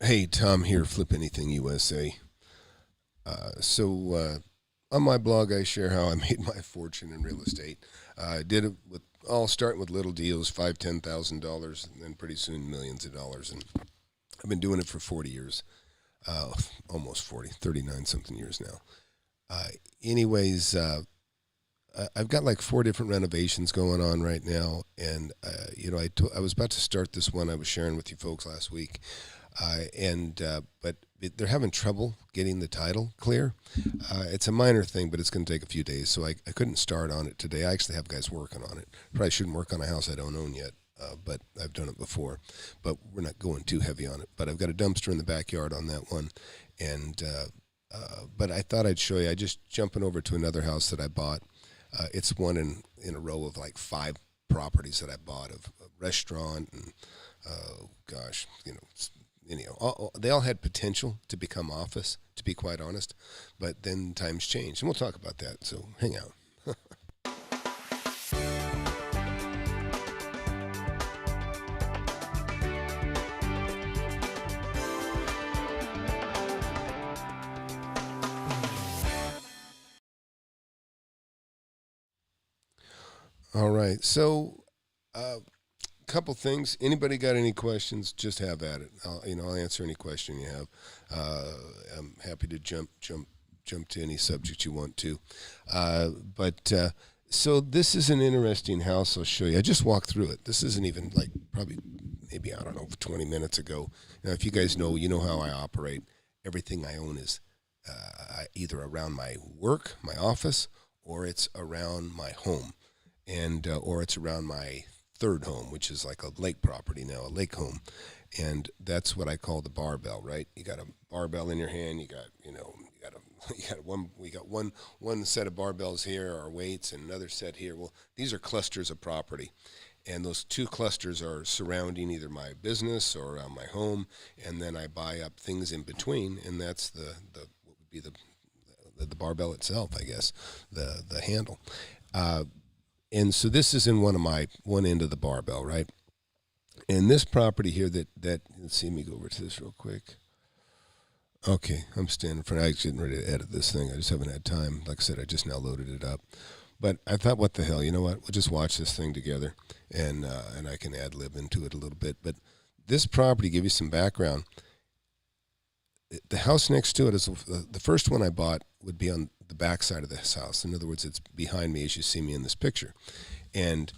Hey, Tom here, FlipAnythingUSA. On my blog, I share how I made my fortune in real estate. I did it with all starting with little deals, $5,000, $10,000, and then pretty soon millions of dollars. And I've been doing it for 40 years, almost 40, 39 something years now. Anyways, I've got like 4 different renovations going on right now, and I was about to start this one I was sharing with you folks last week. But they're having trouble getting the title clear. It's a minor thing, but it's going to take a few days, so I couldn't start on it today. I actually have guys working on it. Probably shouldn't work on a house I don't own yet, but I've done it before. But we're not going too heavy on it. But I've got a dumpster in the backyard on that one, and but I thought I'd show you. I just jumping over to another house that I bought. It's one in a row of like 5 properties that I bought of a restaurant and they all had potential to become office, to be quite honest, but then times changed, and we'll talk about that, so hang out. All right, so couple things. Anybody got any questions? Just have at it. I'll answer any question you have. I'm happy to jump to any subject you want to. So this is an interesting house. I'll show you. I just walked through it. This isn't even like maybe 20 minutes ago. Now, if you guys know, you know how I operate. Everything I own is either around my work, my office, or it's around my home, and or it's around my third home, which is like a lake property now, a lake home. And that's what I call the barbell, right? You got a barbell in your hand, you got one set of barbells here are weights and another set here. Well, these are clusters of property. And those 2 clusters are surrounding either my business or around my home, and then I buy up things in between, and that's what would be the barbell itself, I guess, the handle. And so this is in one end of the barbell, right? And this property here that let's see, let me go over to this real quick. Okay, I'm standing in front. I was getting ready to edit this thing. I just haven't had time. Like I said, I just now loaded it up. But I thought, what the hell? You know what? We'll just watch this thing together, and I can ad lib into it a little bit. But this property, give you some background. The house next to it is the first one I bought would be on the back side of this house. In other words, it's behind me as you see me in this picture. And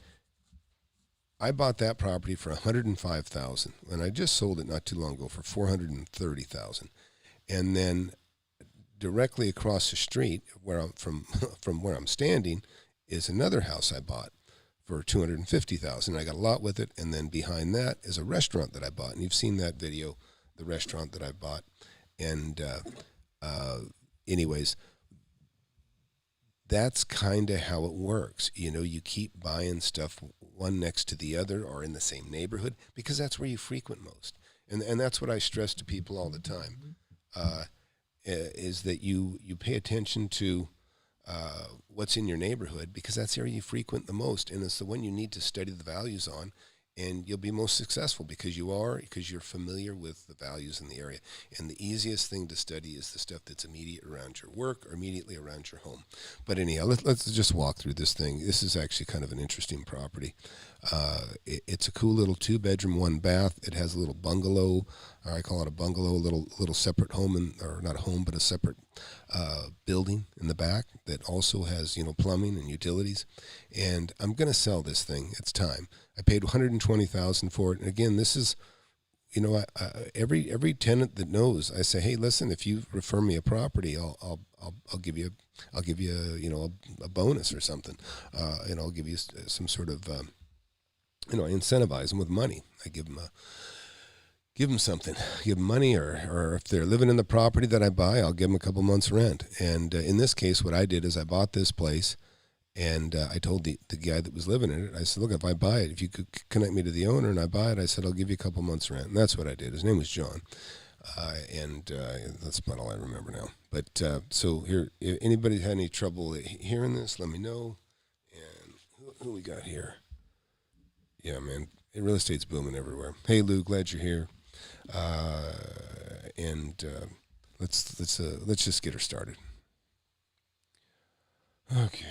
I bought that property for $105,000, and I just sold it not too long ago for $430,000. And then directly across the street, where I'm from where I'm standing, is another house I bought for $250,000. I got a lot with it, and then behind that is a restaurant that I bought, and you've seen that video, the restaurant that I bought. And anyways, that's kind of how it works. You keep buying stuff one next to the other or in the same neighborhood, because that's where you frequent most. And that's what I stress to people all the time, is that you pay attention to what's in your neighborhood, because that's the area you frequent the most, and it's the one you need to study the values on, and you'll be most successful because you're familiar with the values in the area. And the easiest thing to study is the stuff that's immediate around your work or immediately around your home. But anyhow, let's just walk through this thing. This is actually kind of an interesting property. It's a cool little 2-bedroom, 1 bath. It has a little bungalow, or I call it a bungalow, little separate home, or not a home, but a separate building in the back that also has plumbing and utilities. And I'm going to sell this thing. It's time. I paid $120,000 for it. And again, this is, every tenant that knows, I say, hey, listen, if you refer me a property, I'll give you a bonus or something. And I'll give you some sort of I incentivize them with money. I give them something, give them money, or if they're living in the property that I buy, I'll give them a couple months rent. And in this case, what I did is I bought this place, and I told the guy that was living in it, I said, look, if I buy it, if you could connect me to the owner and I buy it, I said, I'll give you a couple months rent. And that's what I did. His name was John. That's about all I remember now. But so here, if anybody had any trouble hearing this, let me know. And who we got here? Yeah, man, real estate's booming everywhere. Hey, Lou, glad you're here. And let's just get her started. Okay.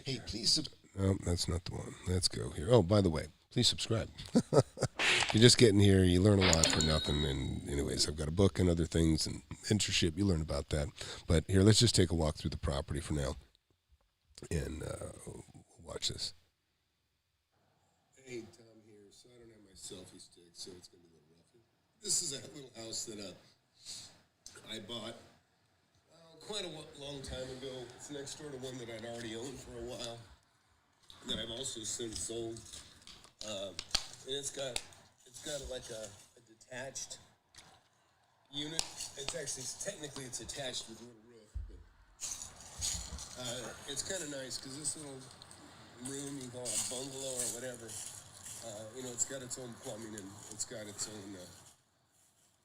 Hey, please. No, that's not the one. Let's go here. Oh, by the way, please subscribe. If you're just getting here, you learn a lot for nothing. And anyways, I've got a book and other things and mentorship. You learn about that. But here, let's just take a walk through the property for now. And we'll watch this. Hey, Tom here. So I don't have my selfie stick, so it's going to be a little rough. This is a little house that I bought quite a long time ago. It's next door to one that I'd already owned for a while, that I've also since sold. And it's got like a detached unit. Technically it's attached with a little roof, but it's kind of nice because this little room, you call it a bungalow or whatever, it's got its own plumbing and it's got its own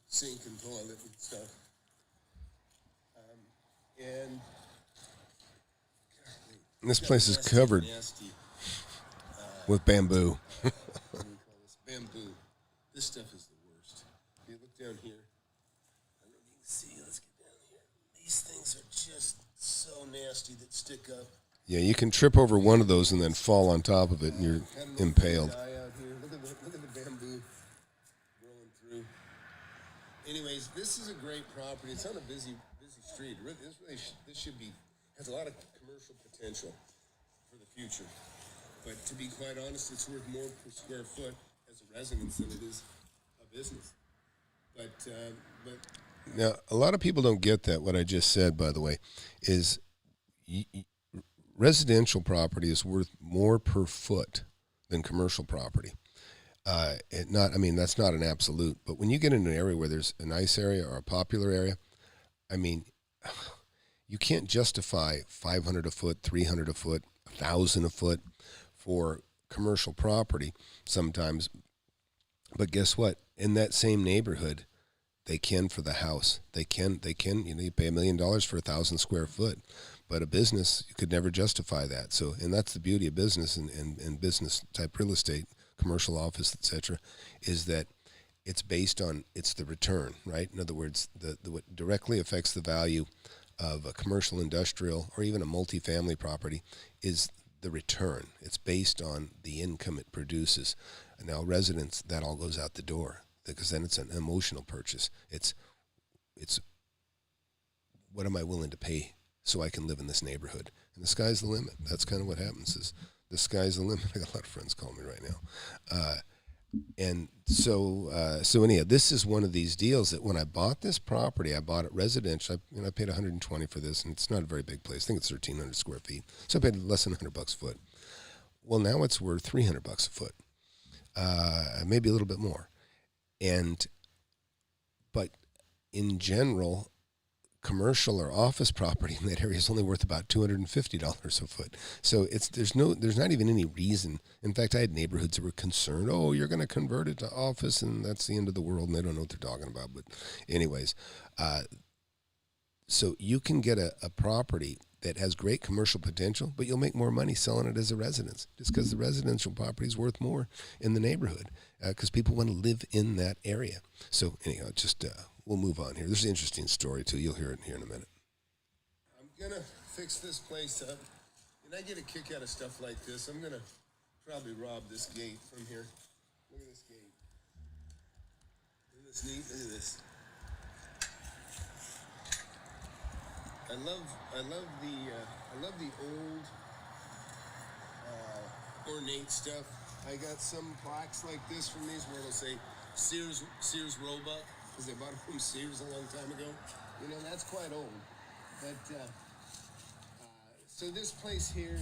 sink and toilet and stuff. And this place is covered with bamboo. Bamboo. This stuff is the worst. If you look down here, I don't know if you can see. Let's get down here. These things are just so nasty that stick up. Yeah, you can trip over one of those and then fall on top of it, and you're impaled. Look at the bamboo growing through. Anyways, this is a great property. It's on a busy street. This has a lot of commercial potential for the future. But to be quite honest, it's worth more per square foot as a residence than it is a business. But now, a lot of people don't get that. What I just said, by the way, is residential property is worth more per foot than commercial property. That's not an absolute. But when you get in an area where there's a nice area or a popular area, you can't justify $500 a foot, $300 a foot, $1,000 a foot for commercial property sometimes. But guess what? In that same neighborhood, they can for the house. They can. You pay $1 million for 1,000 square foot, but a business, you could never justify that. So, and that's the beauty of business and business type real estate, commercial office, etc., is that it's based on, it's the return, right? In other words, what directly affects the value of a commercial, industrial, or even a multifamily property is the return. It's based on the income it produces. Now, residents, that all goes out the door because then it's an emotional purchase. It's what am I willing to pay so I can live in this neighborhood? And the sky's the limit. That's kind of what happens is the sky's the limit. I got a lot of friends calling me right now. And so anyhow, this is one of these deals that when I bought this property, I bought it residential. I paid $120 for this, and it's not a very big place. I think it's 1,300 square feet. So I paid less than $100 a foot. Well, now it's worth $300 a foot, maybe a little bit more. But in general, commercial or office property in that area is only worth about $250 a foot. So there's not even any reason. In fact, I had neighborhoods that were concerned, oh, you're going to convert it to office and that's the end of the world, and they don't know what they're talking about. But anyways, so you can get a property that has great commercial potential, but you'll make more money selling it as a residence just because the residential property is worth more in the neighborhood because people want to live in that area. So anyhow, we'll move on here. This is an interesting story, too. You'll hear it here in a minute. I'm going to fix this place up, and I get a kick out of stuff like this. I'm going to probably rob this gate from here. Look at this gate. Isn't this neat? Look at this. I love the old ornate stuff. I got some plaques like this from these where it'll say Sears Roebuck, because they bought it from Sears a long time ago. That's quite old. But so this place here,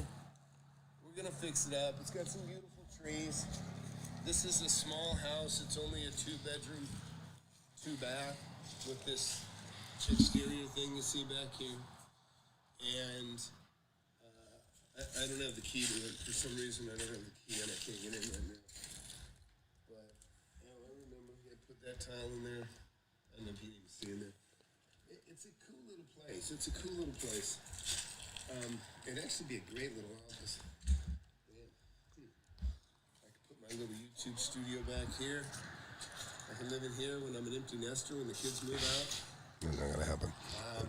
we're gonna fix it up. It's got some beautiful trees. This is a small house. It's only a 2-bedroom, 2-bath with this exterior thing you see back here. And I don't have the key to it. For some reason, I don't have the key and I can't get in right now. But I remember I put that tile in there. I don't know if you can see in there. It's a cool little place. It'd actually be a great little office. I could put my little YouTube studio back here. I can live in here when I'm an empty nester, when the kids move out. That's not gonna happen.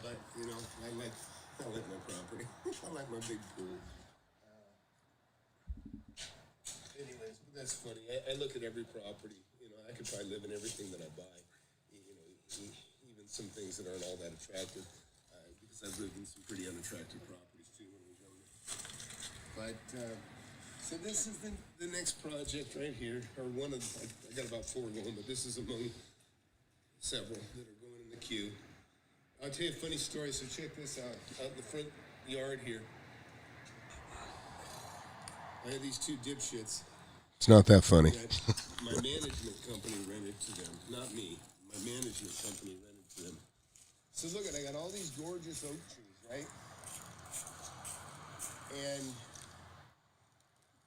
But you know, I like my property. I like my big pool. Anyways, but that's funny. I look at every property. You know, I could probably live in everything that I buy. You know, even some things that aren't all that attractive, because I've lived in some pretty unattractive properties too when I was younger. But so this is the next project right here, or one of. I got about 4 going, but this is among several that are going in the queue. I'll tell you a funny story. So check this out. Out in the front yard here, I have these 2 dipshits. It's not that funny. That my management company rented to them, not me. My management company rented to them. So look at, I got all these gorgeous oak trees, right? And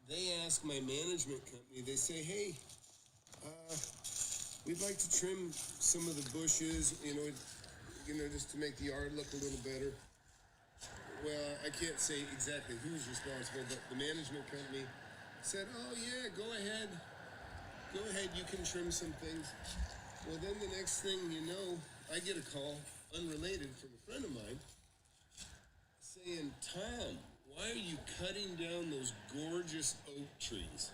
they ask my management company, they say, hey, we'd like to trim some of the bushes, you know, just to make the yard look a little better. Well, I can't say exactly who's responsible, but the management company said, oh yeah, go ahead, you can trim some things. Well, then the next thing you know, I get a call, unrelated, from a friend of mine, saying, Tom, why are you cutting down those gorgeous oak trees?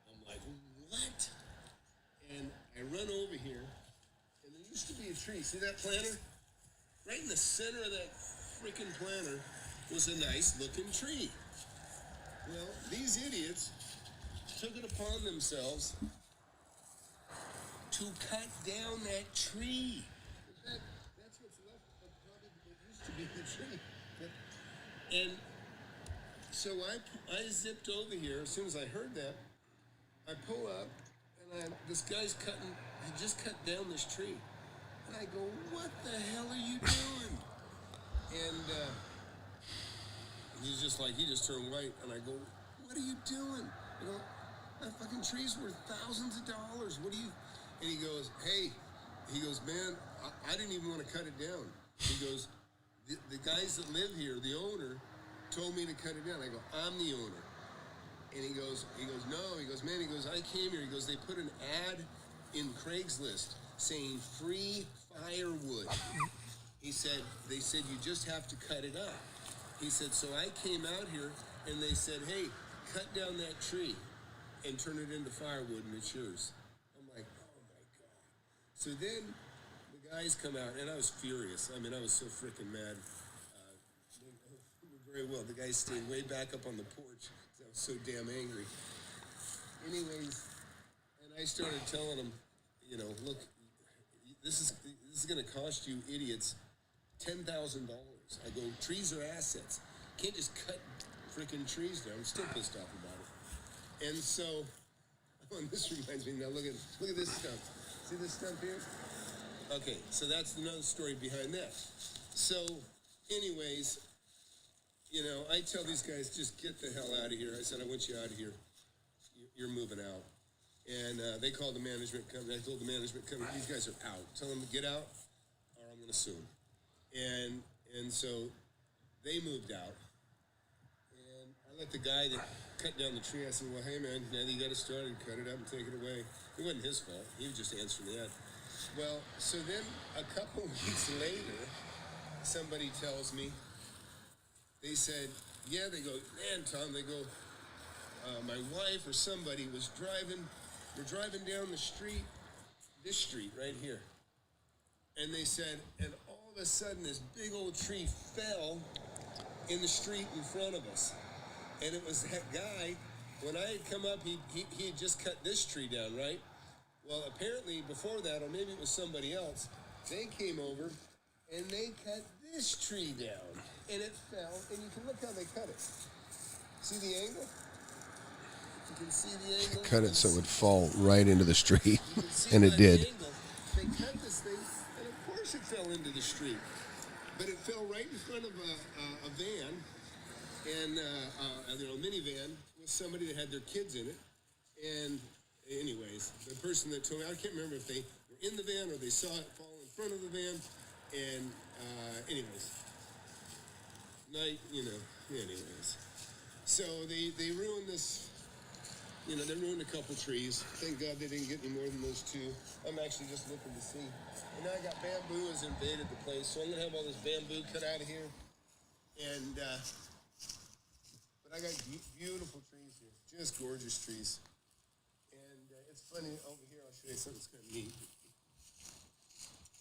I'm like, what? And I run over here, and there used to be a tree. See that planter? Right in the center of that freaking planter was a nice looking tree. Well, these idiots took it upon themselves to cut down that tree. That's what's left of probably what used to be the tree. And so I zipped over here as soon as I heard that. I pull up, and this guy's cutting, he just cut down this tree. And I go, what the hell are you doing? And he's just like, he just turned white. And I go, what are you doing? I go, that fucking tree's worth thousands of dollars. What do you? And he goes, hey, he goes, man, I didn't even want to cut it down. He goes, the guys that live here, the owner, told me to cut it down. I go, I'm the owner. And he goes, no. He goes, man, he goes, I came here. He goes, they put an ad in Craigslist saying free firewood. He said, they said, you just have to cut it up. He said, so I came out here and they said, hey, cut down that tree and turn it into firewood and it's yours. I'm like, oh my God. So then the guys come out and I was furious. I mean, I was so freaking mad. Very well. The guys stayed way back up on the porch because I was so damn angry. Anyways, and I started telling them, you know, look, this is going to cost you idiots $10,000. I go, trees are assets. Can't just cut freaking trees down. I'm still pissed off about it. And so, and this reminds me now. Look at this stump. See this stump here? Okay, so that's another story behind that. So, anyways. You know, I tell these guys, just get the hell out of here. I said, I want you out of here. You're moving out. And they called the management company. I told the management company, these guys are out. Tell them to get out or I'm going to sue them. And so they moved out. And I let the guy that cut down the tree, I said, well, hey, man, now that you got it started, cut it up and take it away. It wasn't his fault. He was just answering the ad. Well, so then a couple weeks later, somebody tells me, they said, yeah, they go, man, Tom, they go, my wife or somebody was we're driving down the street, this street right here. And they said, and all of a sudden this big old tree fell in the street in front of us. And it was that guy, when I had come up, he had just cut this tree down, right? Well, apparently before that, or maybe it was somebody else, they came over and they cut this tree down. And it fell, and you can look how they cut it. See the angle? You can see the angle. Cut it so it would fall right into the street, and it did. Angle. They cut this thing, and of course it fell into the street. But it fell right in front of a van, and a minivan with somebody that had their kids in it. And anyways, the person that told me, I can't remember if they were in the van or they saw it fall in front of the van. And anyways. Anyways, so they ruined this You know, they ruined a couple trees. Thank God they didn't get any more than those two. I'm actually just looking to see. And now I got bamboo has invaded the place, so I'm gonna have all this bamboo cut out of here. And but I got beautiful trees here, just gorgeous trees. And it's funny over here. I'll show you something that's kind of neat.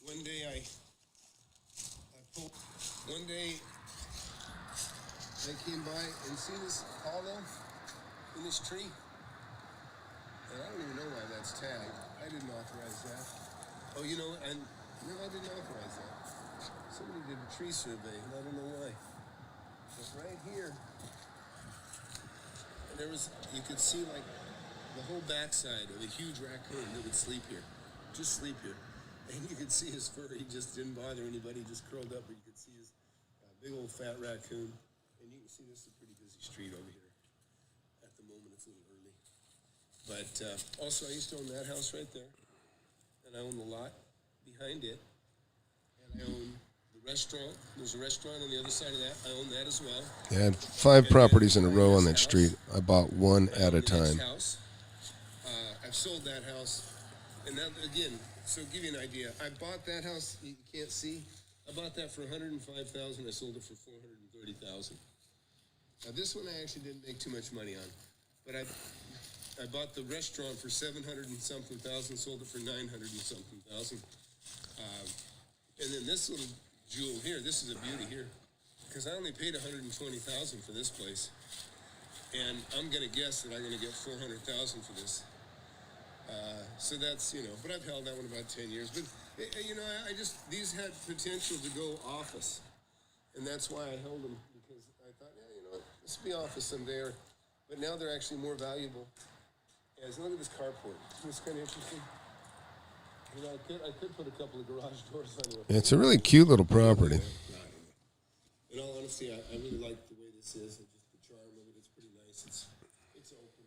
One day I came by and see this hollow in this tree. And I don't even know why that's tagged. I didn't authorize that. Oh, you know what? No, I didn't authorize that. Somebody did a tree survey, and I don't know why. But right here, and you could see like the whole backside of a huge raccoon that would sleep here. Just sleep here. And you could see his fur. He just didn't bother anybody. He just curled up, but you could see his big old fat raccoon. And you can see this is a pretty busy street over here. At the moment, it's a little early. But also, I used to own that house right there, and I own the lot behind it, and I own the restaurant. There's a restaurant on the other side of that. I own that as well. I had 5 properties in a row on that street. I bought one at a time. I've sold that house, and that again. So to give you an idea, I bought that house. You can't see. I bought that for $105,000. I sold it for $430,000. Now this one I actually didn't make too much money on, but I bought the restaurant for $700 and something thousand, sold it for $900 and something thousand. And then this little jewel here, this is a beauty here, because I only paid $120,000 for this place, and I'm gonna guess that I'm gonna get $400,000 for this. So that's, but I've held that one about 10 years. But these had potential to go office, and that's why I held them, because I thought, this will be office someday. But now they're actually more valuable. Look at this carport. It's kind of interesting. I could put a couple of garage doors on it. It's a really cute little property. In all honesty, I really like the way this is. Just the charm of it. It's pretty nice. It's open.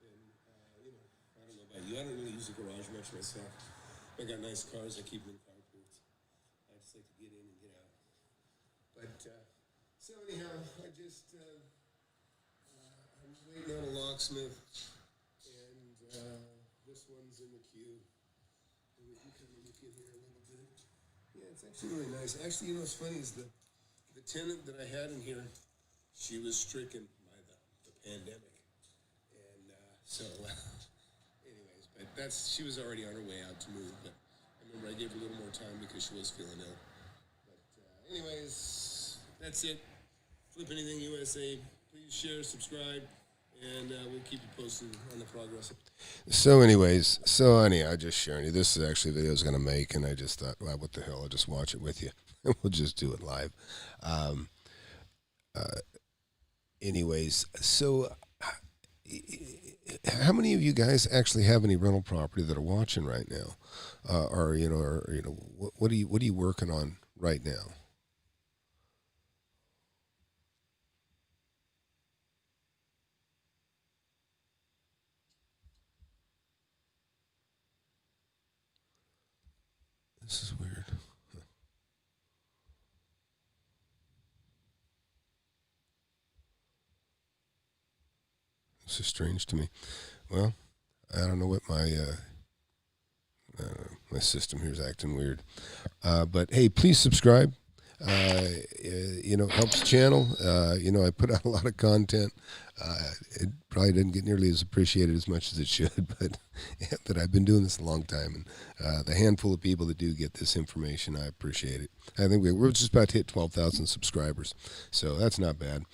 And, I don't know about you. I don't really use the garage much myself. I got nice cars. I keep them in carports. I just like to get in and get out. But, so anyhow, I'm waiting on a locksmith. This one's in the queue. And we can kind of look in here a little bit. Yeah, it's actually really nice. Actually, what's funny is the tenant that I had in here, she was stricken by the pandemic. And anyways, but she was already on her way out to move. But I remember I gave her a little more time because she was feeling ill. But anyways, that's it. FlipAnythingUSA. Please share, subscribe. And we'll keep you posted on the progress. So anyways, I just sharing you. This is actually a video I was going to make, and I just thought, well, what the hell, I'll just watch it with you. We'll just do it live. Anyways, so how many of you guys actually have any rental property that are watching right now? What are you working on right now? This is weird. This is strange to me. Well, I don't know what my system here is acting weird. But hey, please subscribe. Helps the channel. I put out a lot of content. It probably didn't get nearly as appreciated as much as it should, but I've been doing this a long time, and the handful of people that do get this information, I appreciate it. I think we're just about to hit 12,000 subscribers, so that's not bad,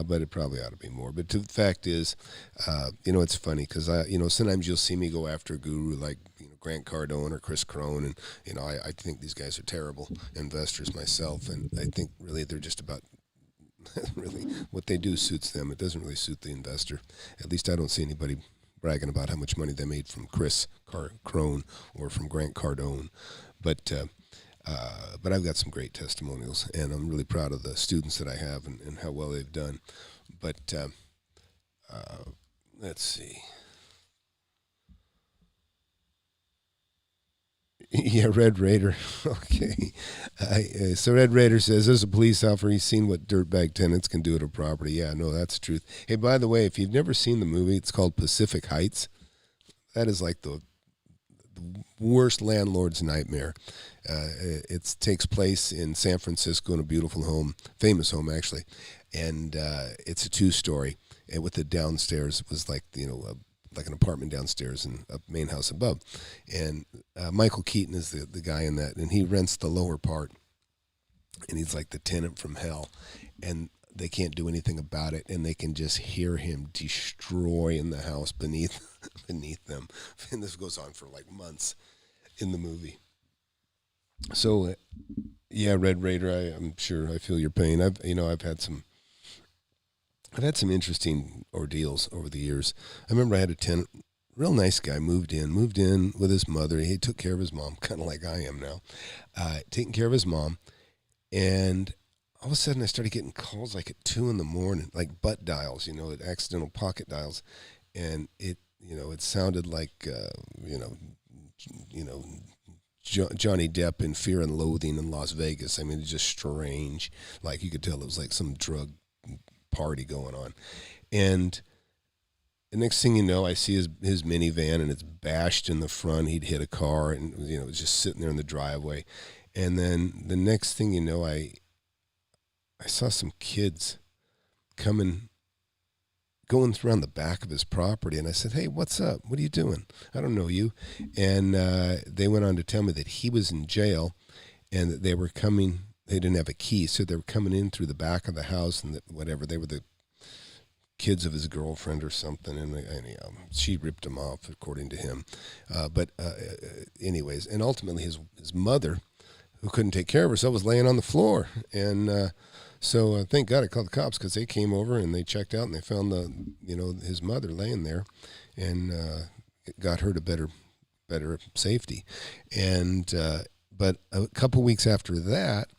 but it probably ought to be more. But the fact is, it's funny because sometimes you'll see me go after a guru like Grant Cardone or Chris Crone, and I think these guys are terrible investors myself, and I think really they're just about really what they do suits them. It doesn't really suit the investor. At least I don't see anybody bragging about how much money they made from Chris Crone or from Grant Cardone, but I've got some great testimonials, and I'm really proud of the students that I have and how well they've done. But let's see. Yeah, Red Raider. Okay. So Red Raider says, as a police officer, he's seen what dirtbag tenants can do at a property. Yeah, no, that's the truth. Hey, by the way, if you've never seen the movie, it's called Pacific Heights. That is like the worst landlord's nightmare. It takes place in San Francisco in a beautiful home, famous home actually, and it's a 2-story. And with the downstairs, it was like like an apartment downstairs and a main house above. And Michael Keaton is the guy in that, and he rents the lower part, and he's like the tenant from hell, and they can't do anything about it, and they can just hear him destroying the house beneath them. And this goes on for like months in the movie. So, yeah, Red Raider, I'm sure I feel your pain. I've had some interesting ordeals over the years. I remember I had a tenant, real nice guy, moved in with his mother. He took care of his mom, kind of like I am now, taking care of his mom. And all of a sudden I started getting calls like at 2 a.m, like butt dials, accidental pocket dials. And it sounded like, Johnny Depp in Fear and Loathing in Las Vegas. I mean, it's just strange. Like you could tell it was like some drug party going on. And the next thing you know, I see his minivan, and it's bashed in the front. He'd hit a car, and it was just sitting there in the driveway. And then the next thing you know, I saw some kids going around the back of his property, and I said, "Hey, what's up? What are you doing? I don't know you." And they went on to tell me that he was in jail, and that they were coming. They didn't have a key, so they were coming in through the back of the house, and they were the kids of his girlfriend or something, and she ripped him off, according to him. Anyways, and ultimately his mother, who couldn't take care of herself, was laying on the floor, and so thank God I called the cops, because they came over and they checked out, and they found his mother laying there, and got her to better safety, and but a couple weeks after that.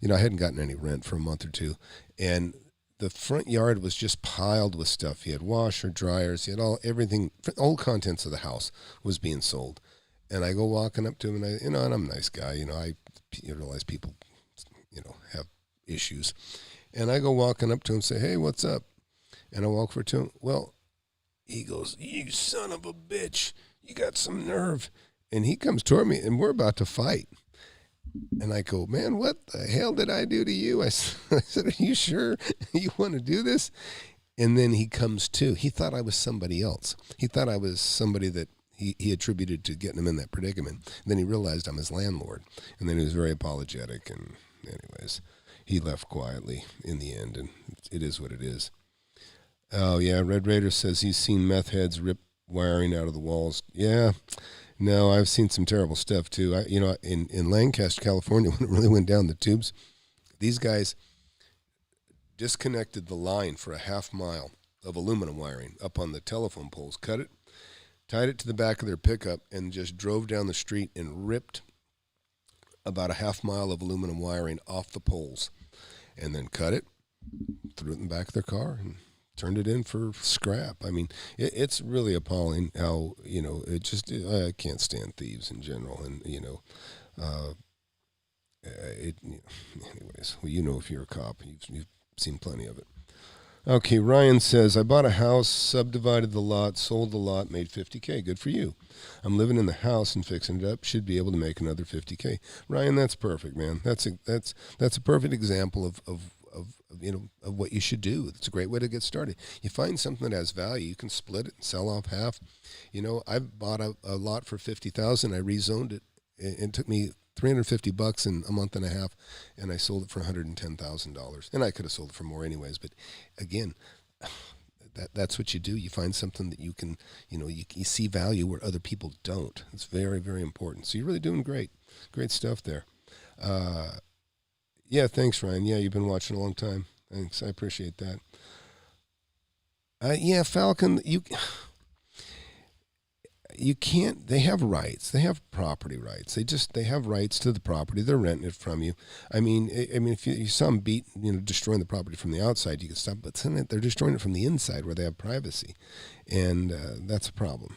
I hadn't gotten any rent for a month or two, and the front yard was just piled with stuff. He had washer, dryers, he had everything, all contents of the house was being sold. And I go walking up to him, and and I'm a nice guy, I realize people, have issues. And I go walking up to him and say, "Hey, what's up?" And I walk over to him. Well, he goes, "You son of a bitch, you got some nerve." And he comes toward me, and we're about to fight. And I go, "Man, what the hell did I do to you?" I said, "Are you sure you want to do this?" And then he comes to. He thought I was somebody else. He thought I was somebody that he attributed to getting him in that predicament. And then he realized I'm his landlord. And then he was very apologetic. And anyways, he left quietly in the end. And it is what it is. Oh, yeah, Red Raider says he's seen meth heads rip wiring out of the walls. Yeah. No, I've seen some terrible stuff too. In Lancaster, California, when it really went down the tubes, these guys disconnected the line for a half mile of aluminum wiring up on the telephone poles, cut it, tied it to the back of their pickup, and just drove down the street and ripped about a half mile of aluminum wiring off the poles, and then cut it, threw it in the back of their car, and turned it in for scrap. I mean, it's really appalling how, I can't stand thieves in general. And, anyways, well, if you're a cop, you've seen plenty of it. Okay, Ryan says, I bought a house, subdivided the lot, sold the lot, made $50K. Good for you. I'm living in the house and fixing it up. Should be able to make another $50K. Ryan, that's perfect, man. That's a perfect example of what you should do. It's a great way to get started. You find something that has value, you can split it and sell off half. I bought a lot for $50,000. I rezoned it. It took me $350 in a month and a half, and I sold it for $110,000. And I could have sold it for more anyways. But again, that's what you do. You find something that you can, you see value where other people don't. It's very, very important. So you're really doing great stuff there. Yeah, thanks, Ryan. Yeah, you've been watching a long time. Thanks, I appreciate that. Yeah, Falcon, you can't. They have rights. They have property rights. They have rights to the property. They're renting it from you. I mean, if you saw them destroying the property from the outside, you could stop. But they're destroying it from the inside, where they have privacy, and that's a problem.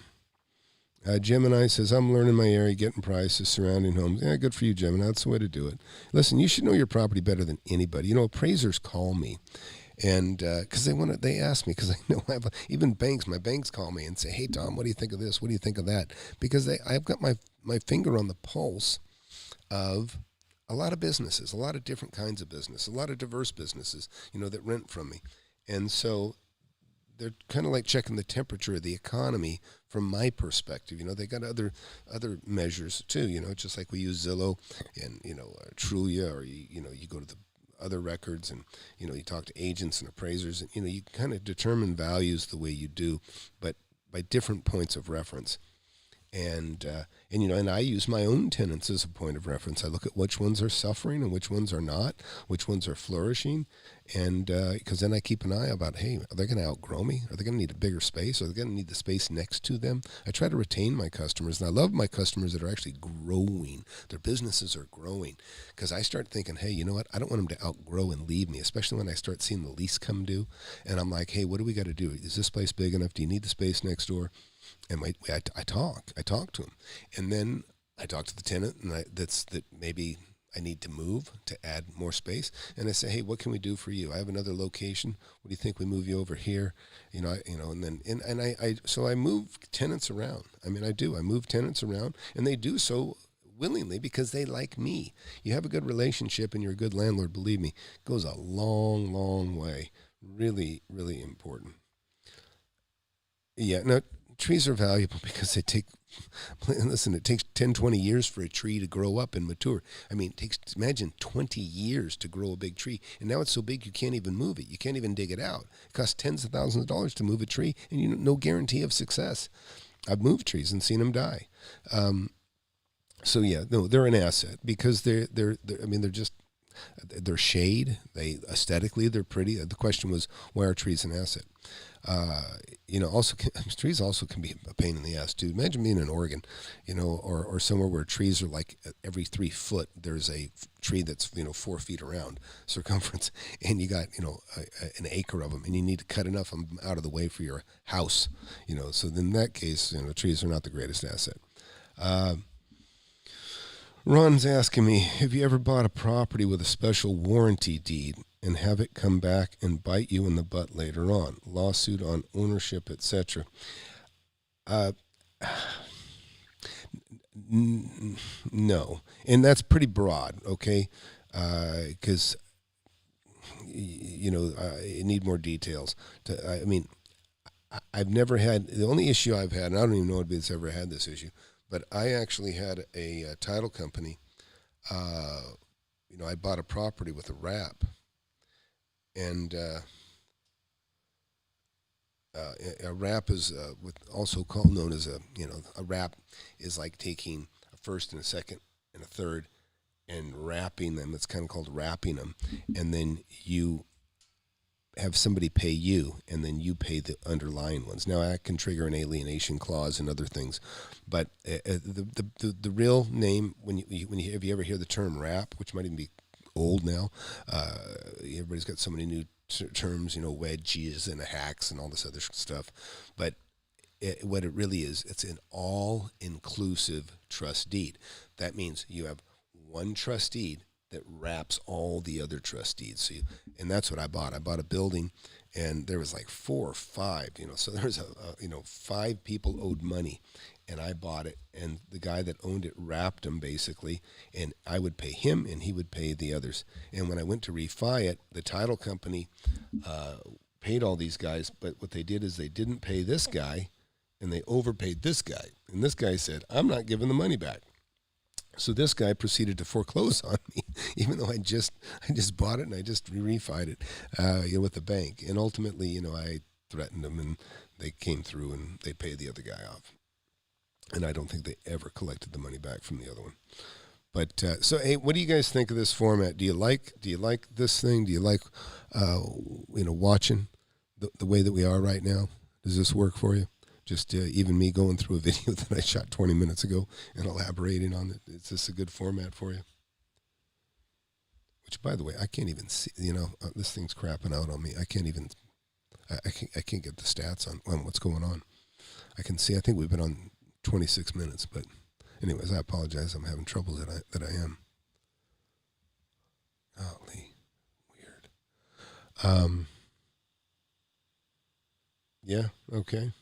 Gemini says, I'm learning my area, getting prices, surrounding homes. Yeah, good for you, Gemini. That's the way to do it. Listen, you should know your property better than anybody. You know, appraisers call me. And because they ask me, because I know even banks, my banks call me and say, hey, Tom, what do you think of this? What do you think of that? Because I've got my finger on the pulse of a lot of businesses, a lot of different kinds of business, a lot of diverse businesses, you know, that rent from me. And so they're kind of like checking the temperature of the economy from my perspective. You know, they got other measures too, you know, just like we use Zillow and, you know, Trulia, or, you know, you go to the other records and, you know, you talk to agents and appraisers, and, you know, you kind of determine values the way you do, but by different points of reference. And you know, and I use my own tenants as a point of reference. I look at which ones are suffering and which ones are not, which ones are flourishing, and because then I keep an eye about, hey, are they going to outgrow me? Are they going to need a bigger space? Are they going to need the space next to them? I try to retain my customers, and I love my customers that are actually growing. Their businesses are growing, because I start thinking, hey, you know what? I don't want them to outgrow and leave me, especially when I start seeing the lease come due, and I'm like, hey, what do we got to do? Is this place big enough? Do you need the space next door? And I talk to them, and then I talk to the tenant, and that maybe I need to move to add more space, and I say, hey, what can we do for you? I have another location. What do you think we move you over here? You know, so I move tenants around. I mean, I do. I move tenants around, and they do so willingly because they like me. You have a good relationship, and you're a good landlord. Believe me, it goes a long, long way. Really, really important. Yeah. No. Trees are valuable because they take, listen, it takes 10, 20 years for a tree to grow up and mature. I mean, imagine 20 years to grow a big tree. And now it's so big you can't even move it. You can't even dig it out. It costs tens of thousands of dollars to move a tree, and you know, no guarantee of success. I've moved trees and seen them die. So yeah, no, they're an asset because they're shade. They aesthetically, they're pretty. The question was, why are trees an asset? You know, also trees also can be a pain in the ass too. Imagine being in Oregon, you know, or somewhere where trees are like every 3 foot. There's a tree that's, you know, 4 feet around circumference, and you got, you know, an acre of them, and you need to cut enough of them out of the way for your house, you know. So in that case, you know, trees are not the greatest asset. Ron's asking me, have you ever bought a property with a special warranty deed and have it come back and bite you in the butt later on? Lawsuit on ownership, etc. No. And that's pretty broad, okay? Because, you know, you need more details. I mean, I've never had, the only issue I've had, and I don't even know if it's ever had this issue, but I actually had a title company. You know, I bought a property with a wrap, and a wrap is also known as a wrap is like taking a first and a second and a third and wrapping them. It's kind of called wrapping them, and then you have somebody pay you, and then you pay the underlying ones. Now, that can trigger an alienation clause and other things, but the real name, when you ever hear the term wrap, which might even be old now, everybody's got so many new terms, you know, wedges and hacks and all this other stuff, but what it really is, it's an all-inclusive trust deed. That means you have one trust deed that wraps all the other trust deeds. So and that's what I bought. I bought a building, and there was like 4 or 5, you know, so there was 5 people owed money, and I bought it, and the guy that owned it wrapped them basically, and I would pay him, and he would pay the others. And when I went to refi it, the title company paid all these guys, but what they did is they didn't pay this guy, and they overpaid this guy. And this guy said, I'm not giving the money back. So this guy proceeded to foreclose on me, even though I just bought it and I just refied it, with the bank. And ultimately, you know, I threatened them, and they came through and they paid the other guy off. And I don't think they ever collected the money back from the other one. But so, hey, what do you guys think of this format? Do you like this thing? Do you like, watching the way that we are right now? Does this work for you? Just even me going through a video that I shot 20 minutes ago and elaborating on it. Is this a good format for you? Which, by the way, I can't even see. You know, this thing's crapping out on me. I can't even. I can't get the stats on what's going on. I can see. I think we've been on 26 minutes. But anyways, I apologize. I'm having trouble that I am. Golly, weird. Yeah, okay,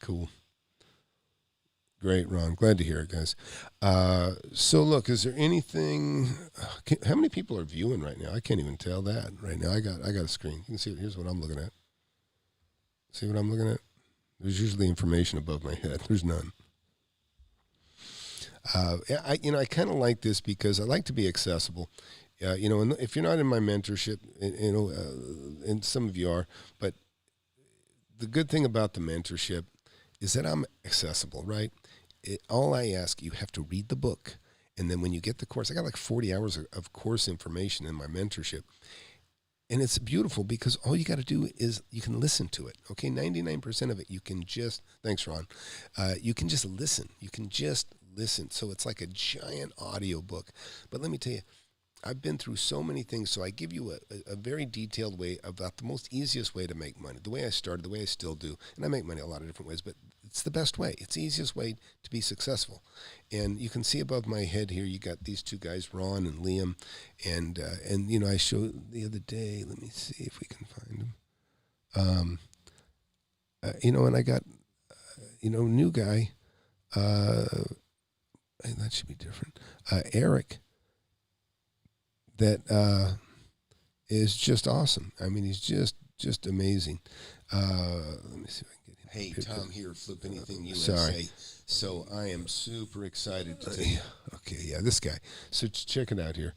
cool. Great, Ron. Glad to hear it, guys. So, look, is there anything? How many people are viewing right now? I can't even tell that right now. I got a screen. You can see it. Here's what I'm looking at. See what I'm looking at? There's usually information above my head. There's none. I kind of like this because I like to be accessible. And if you're not in my mentorship, and some of you are, but the good thing about the mentorship is that I'm accessible, right? All I ask, you have to read the book. And then when you get the course, I got like 40 hours of course information in my mentorship. And it's beautiful because all you got to do is you can listen to it. Okay, 99% of it, you can just, thanks, Ron, you can just listen. You can just listen. So it's like a giant audio book. But let me tell you, I've been through so many things, so I give you a very detailed way about the most easiest way to make money, the way I started, the way I still do. And I make money a lot of different ways, but it's the best way. It's the easiest way to be successful. And you can see above my head here, you got these two guys, Ron and Liam. And I showed the other day, let me see if we can find them. And I got, new guy, that should be different, Eric, that is just awesome. I mean, he's just amazing. Let me see if I can get him. Hey, Tom here, FlipAnythingUSA. Sorry. So I am super excited to Okay, yeah, this guy. So check it out here.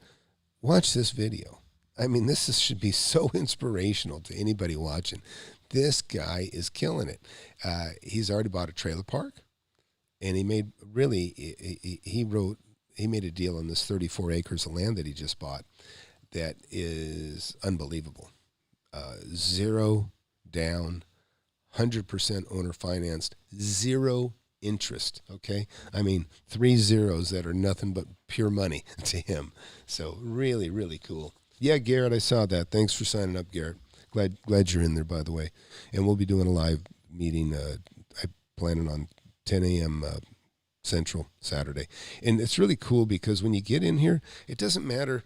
Watch this video. I mean, should be so inspirational to anybody watching. This guy is killing it. He's already bought a trailer park, and he made he made a deal on this 34 acres of land that he just bought that is unbelievable. Zero down, 100% owner financed, zero interest, okay? I mean, 3 zeros that are nothing but pure money to him. So really, really cool. Yeah, Garrett, I saw that. Thanks for signing up, Garrett. Glad you're in there, by the way. And we'll be doing a live meeting. I'm planning on 10 a.m. Central Saturday. And it's really cool because when you get in here, it doesn't matter.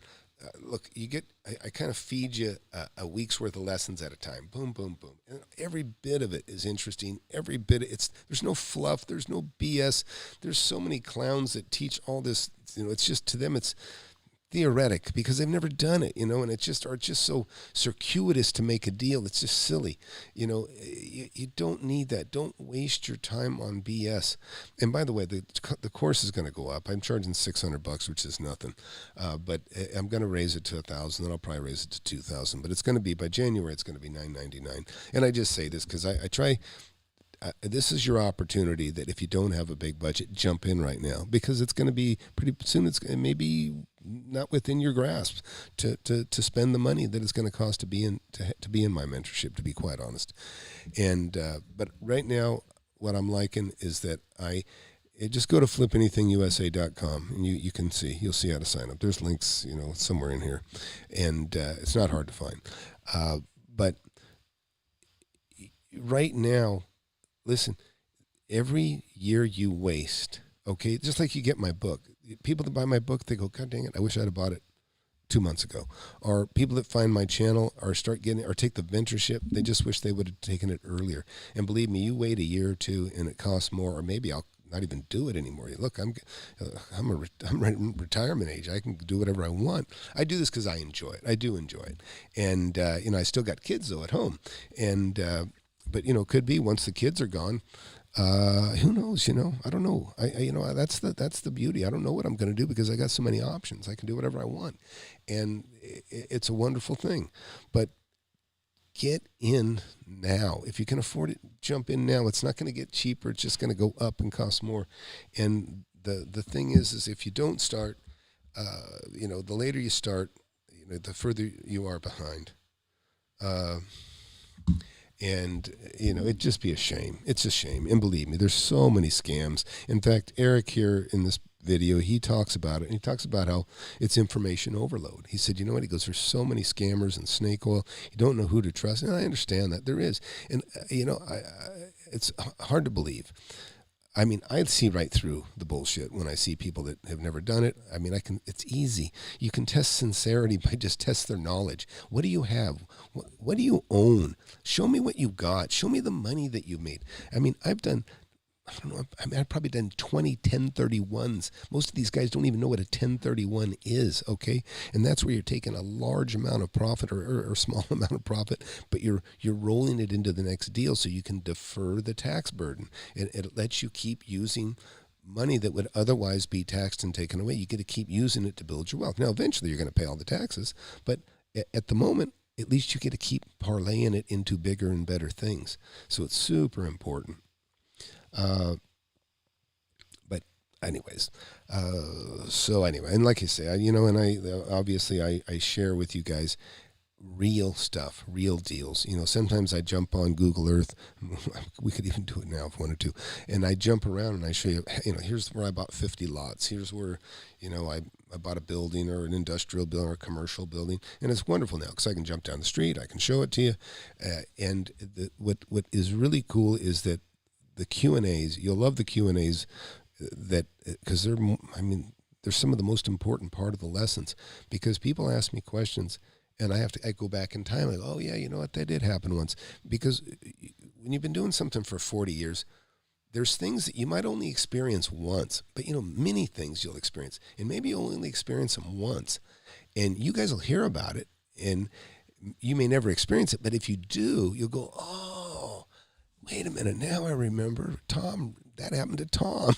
Look, I kind of feed you a week's worth of lessons at a time. Boom, boom, boom. And every bit of it is interesting. Every bit, there's no fluff. There's no BS. There's so many clowns that teach all this, it's just, to them, it's theoretic because they've never done it, and it's just so circuitous to make a deal. It's just silly. You don't need that. Don't waste your time on BS. And by the way, the course is going to go up. I'm charging $600, which is nothing. But I'm going to raise it to $1,000, then I'll probably raise it to $2,000. But it's going to be, by January, it's going to be $999. And I just say this because I try. This is your opportunity that if you don't have a big budget, jump in right now because it's going to be pretty soon. It may be not within your grasp to spend the money that it's going to cost to be in my mentorship. To be quite honest, and but right now, what I'm liking is that just go to FlipAnythingUSA.com and you'll see how to sign up. There's links, somewhere in here, and it's not hard to find. But right now. Listen, every year you waste, okay, just like you get my book. People that buy my book, they go, God dang it, I wish I'd have bought it 2 months ago. Or people that find my channel or take the mentorship, they just wish they would have taken it earlier. And believe me, you wait a year or two and it costs more, or maybe I'll not even do it anymore. Look, I'm retirement age. I can do whatever I want. I do this because I enjoy it. I do enjoy it. And, I still got kids, though, at home. And, but, could be once the kids are gone, who knows, I don't know. That's the beauty. I don't know what I'm going to do because I got so many options. I can do whatever I want. And it's a wonderful thing. But get in now. If you can afford it, jump in now. It's not going to get cheaper. It's just going to go up and cost more. And the thing is if you don't start, the later you start, the further you are behind. And, it'd just be a shame. It's a shame. And believe me, there's so many scams. In fact, Eric here in this video, he talks about it. And he talks about how it's information overload. He said, what? He goes, there's so many scammers and snake oil. You don't know who to trust. And I understand that. There is. And, it's hard to believe. I mean, I see right through the bullshit when I see people that have never done it. I mean, it's easy. You can test sincerity by just test their knowledge. What do you have? What do you own? Show me what you got. Show me the money that you made. I mean, I don't know, I've probably done 20 1031s. Most of these guys don't even know what a 1031 is, okay? And that's where you're taking a large amount of profit or small amount of profit, but you're rolling it into the next deal so you can defer the tax burden. It lets you keep using money that would otherwise be taxed and taken away. You get to keep using it to build your wealth. Now, eventually you're going to pay all the taxes, but at the moment, at least you get to keep parlaying it into bigger and better things. So it's super important. But anyways, so anyway, and like I say, I share with you guys real stuff, real deals. Sometimes I jump on Google Earth. We could even do it now if we wanted to. And I jump around and I show you, here's where I bought 50 lots. Here's where, I bought a building or an industrial building or a commercial building. And it's wonderful now because I can jump down the street. I can show it to you. And what is really cool is that the Q&As, you'll love the Q&As because they're some of the most important part of the lessons, because people ask me questions and I go back in time like, oh yeah, you know what, that did happen once. Because when you've been doing something for 40 years, there's things that you might only experience once, but many things you'll experience, and maybe you'll only experience them once, and you guys will hear about it and you may never experience it, but if you do, you'll go, oh, wait a minute, now I remember Tom, that happened to Tom,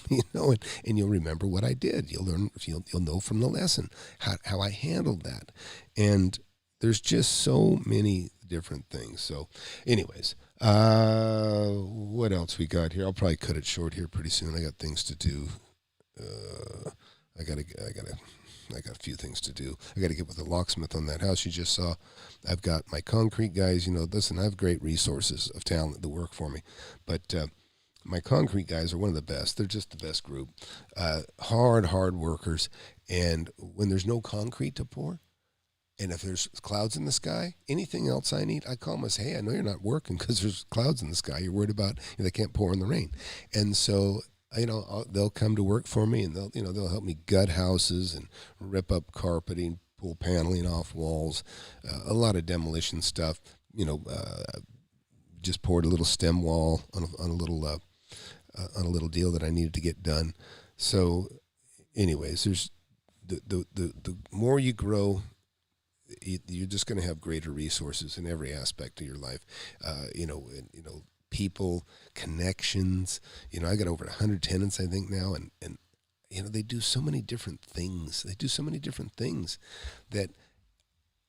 and you'll remember what I did. You'll learn, you'll know from the lesson how I handled that. And there's just so many different things. So anyways, what else we got here? I'll probably cut it short here pretty soon. I got things to do. I got a few things to do. I got to get with the locksmith on that house you just saw. I've got my concrete guys. Listen, I have great resources of talent that work for me, but my concrete guys are one of the best. They're just the best group. Hard workers. And when there's no concrete to pour, and if there's clouds in the sky, anything else I need, I call them and say, hey, I know you're not working because there's clouds in the sky. You're worried about they can't pour in the rain. And so they'll come to work for me, and they'll help me gut houses and rip up carpeting, pull paneling off walls, a lot of demolition stuff. Just poured a little stem wall on a little deal that I needed to get done. So, anyways, there's the more you grow, you're just going to have greater resources in every aspect of your life. People, connections. I got over 100 tenants, I think, now, and they do so many different things. They do so many different things that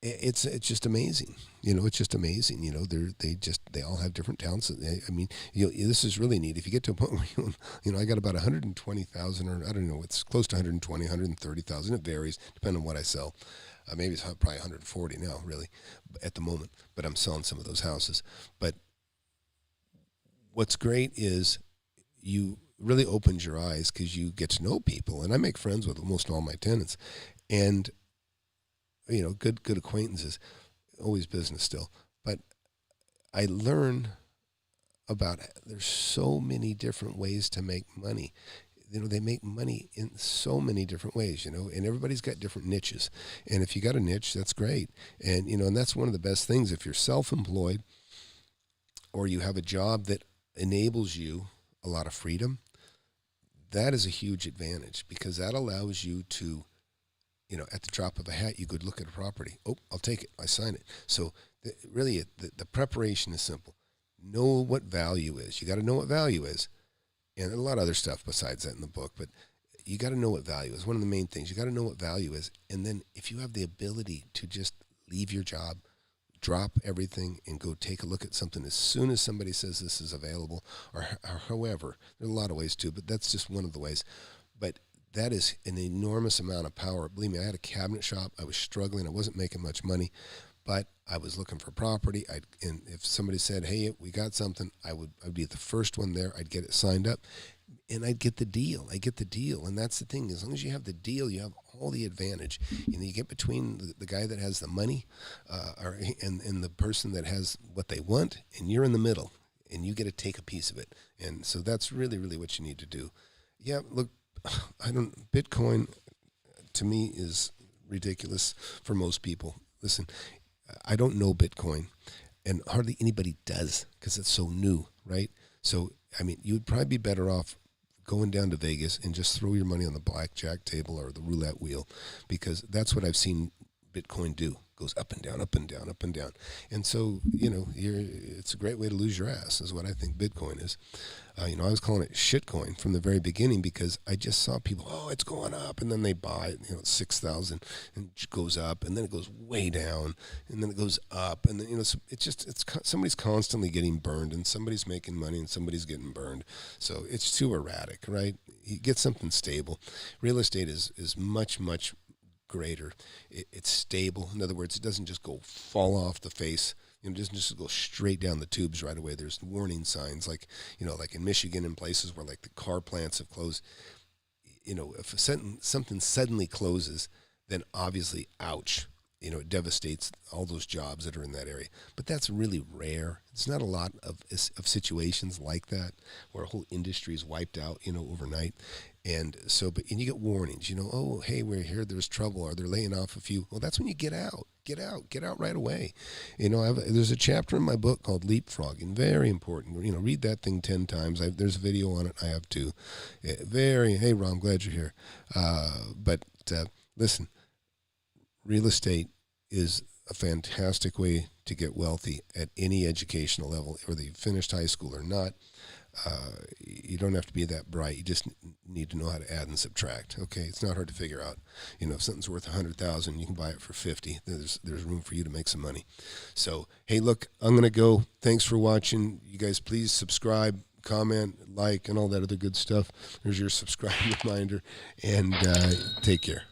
it's just amazing. It's just amazing. They all have different talents. This is really neat. If you get to a point where I got about 120,000, or I don't know, it's close to 120, 130,000. It varies depending on what I sell. Maybe it's probably 140 now, really, at the moment. But I'm selling some of those houses. But what's great is you really opens your eyes because you get to know people. And I make friends with almost all my tenants. And, good acquaintances, always business still. But I learn about there's so many different ways to make money. They make money in so many different ways, and everybody's got different niches. And if you got a niche, that's great. And, and that's one of the best things. If you're self-employed or you have a job that enables you a lot of freedom, that is a huge advantage, because that allows you to, at the drop of a hat, you could look at a property. Oh, I'll take it. I sign it. So really the preparation is simple. Know what value is. You got to know what value is. And a lot of other stuff besides that in the book, but you got to know what value is. One of the main things, you got to know what value is. And then if you have the ability to just leave your job, drop everything and go take a look at something as soon as somebody says this is available, or however, there are a lot of ways too, but that's just one of the ways. But that is an enormous amount of power. Believe me, I had a cabinet shop. I was struggling. I wasn't making much money, but I was looking for property. And if somebody said, hey, we got something, I'd be the first one there. I'd get it signed up, and I'd get the deal. And that's the thing. As long as you have the deal, you have all the advantage. You get between the guy that has the money and the person that has what they want, and you're in the middle. and you get to take a piece of it. And so that's really, really what you need to do. Yeah, look, Bitcoin to me is ridiculous for most people. Listen, I don't know Bitcoin, and hardly anybody does because it's so new, right? So, I mean, you would probably be better off going down to Vegas and just throw your money on the blackjack table or the roulette wheel, because that's what I've seen Bitcoin do. Goes up and down, up and down, up and down. And so, it's a great way to lose your ass is what I think Bitcoin is. I was calling it shitcoin from the very beginning because I just saw people, it's going up, and then they buy it, it's 6,000 and it goes up, and then it goes way down, and then it goes up, and then, somebody's constantly getting burned, and somebody's making money and somebody's getting burned. So it's too erratic, right? You get something stable. Real estate is much, much greater. It's stable. In other words, it doesn't just fall off the face. It doesn't just go straight down the tubes right away. There's warning signs, like in Michigan and places where like the car plants have closed. If something suddenly closes, then obviously, ouch. It devastates all those jobs that are in that area. But that's really rare. It's not a lot of situations like that where a whole industry is wiped out, overnight. And so, and you get warnings, hey, we're here, there's trouble, or they're laying off a few. Well, that's when you get out right away. There's a chapter in my book called Leapfrogging, very important. Read that thing 10 times. There's a video on it. I have too. Hey, Ron, I'm glad you're here. But listen, real estate is a fantastic way to get wealthy at any educational level, whether you finished high school or not. You don't have to be that bright. You just need to know how to add and subtract. Okay, it's not hard to figure out. If something's worth $100,000, you can buy it for $50. There's room for you to make some money. So, hey, look, I'm gonna go. Thanks for watching. You guys, please subscribe, comment, like, and all that other good stuff. There's your subscribe reminder, and take care.